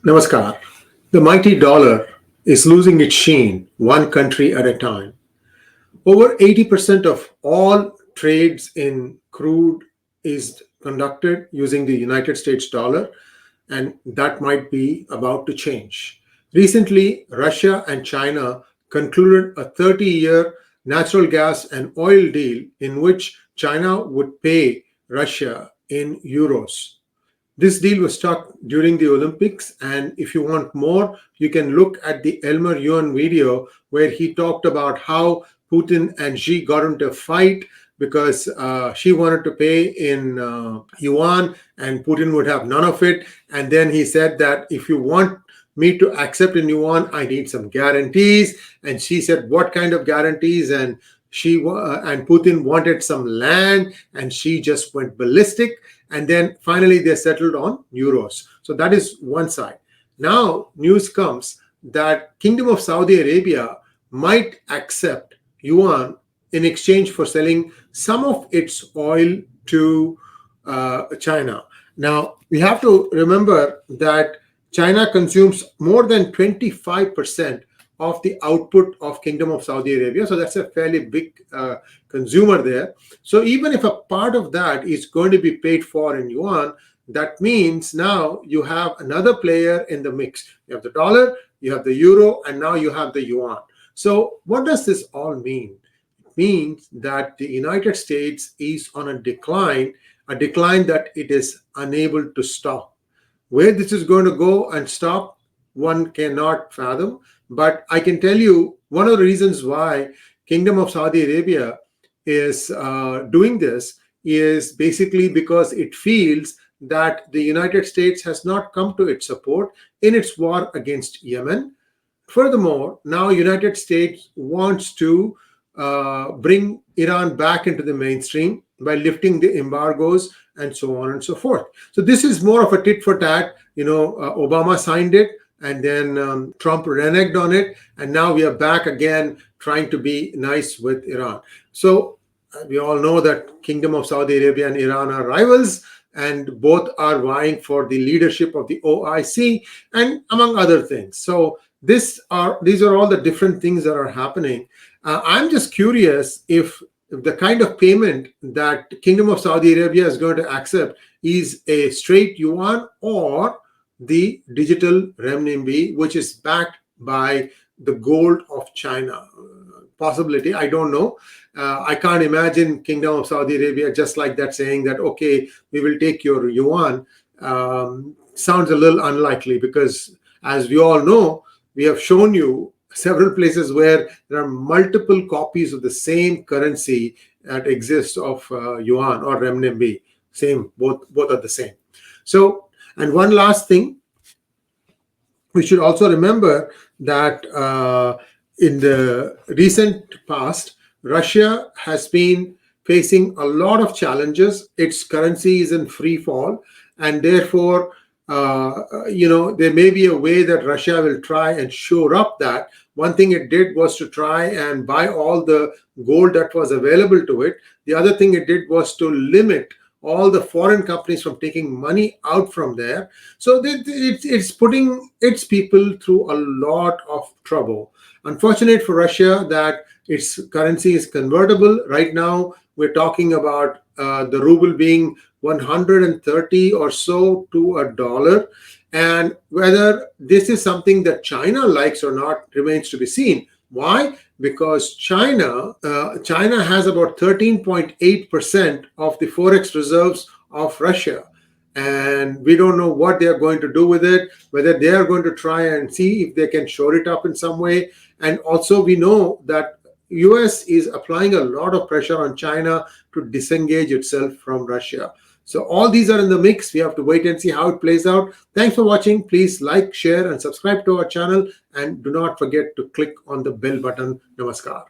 Namaskar. The mighty dollar is losing its sheen one country at a time. Over 80% of all trades in crude is conducted using the United States dollar, and that might be about to change. Recently, Russia and China concluded a 30-year natural gas and oil deal in which China would pay Russia in euros. This deal was struck during the Olympics, and if you want more, you can look at the 𝗣𝗚𝘂𝗀𝘀𝘀 video where he talked about how Putin and Xi got into a fight because Xi wanted to pay in Yuan and Putin would have none of it. And then he said that if you want me to accept in Yuan, I need some guarantees. And Xi said, what kind of guarantees? And Putin wanted some land, and Xi just went ballistic. And then finally they settled on euros. So that is one side. Now news comes that Kingdom of Saudi Arabia might accept yuan in exchange for selling some of its oil to China. Now we have to remember that China consumes more than 25% of the output of Kingdom of Saudi Arabia. So that's a fairly big consumer there. So even if a part of that is going to be paid for in yuan, that means now you have another player in the mix. You have the dollar, you have the euro, and now you have the yuan. So what does this all mean? It means that the United States is on a decline that it is unable to stop. Where this is going to go and stop, one cannot fathom. But I can tell you one of the reasons why Kingdom of Saudi Arabia is doing this is basically because it feels that the United States has not come to its support in its war against Yemen. Furthermore, now United States wants to bring Iran back into the mainstream by lifting the embargoes and so on and so forth. So this is more of a tit for tat. Obama signed it, and then Trump reneged on it, and now we are back again trying to be nice with Iran. So we all know that Kingdom of Saudi Arabia and Iran are rivals, and both are vying for the leadership of the OIC, and among other things. So these are all the different things that are happening. I'm just curious if the kind of payment that Kingdom of Saudi Arabia is going to accept is a straight yuan or the digital renminbi, which is backed by the gold of China. Possibility, I don't know. I can't imagine Kingdom of Saudi Arabia just like that saying that, okay, we will take your yuan. Sounds a little unlikely because, as we all know, we have shown you several places where there are multiple copies of the same currency that exists of yuan or renminbi. Same, both are the same. So, and one last thing, we should also remember that in the recent past, Russia has been facing a lot of challenges. Its currency is in free fall, and therefore, there may be a way that Russia will try and shore up that. One thing it did was to try and buy all the gold that was available to it. The other thing it did was to limit all the foreign companies from taking money out from there. So it's putting its people through a lot of trouble. Unfortunate for Russia that its currency is convertible. Right now, we're talking about the ruble being 130 or so to a dollar. And whether this is something that China likes or not remains to be seen. Why? Because China has about 13.8% of the forex reserves of Russia. And we don't know what they are going to do with it, whether they are going to try and see if they can shore it up in some way. And also we know that US is applying a lot of pressure on China to disengage itself from Russia. So all these are in the mix. We have to wait and see how it plays out. Thanks for watching. Please like, share, and subscribe to our channel. And do not forget to click on the bell button. Namaskar.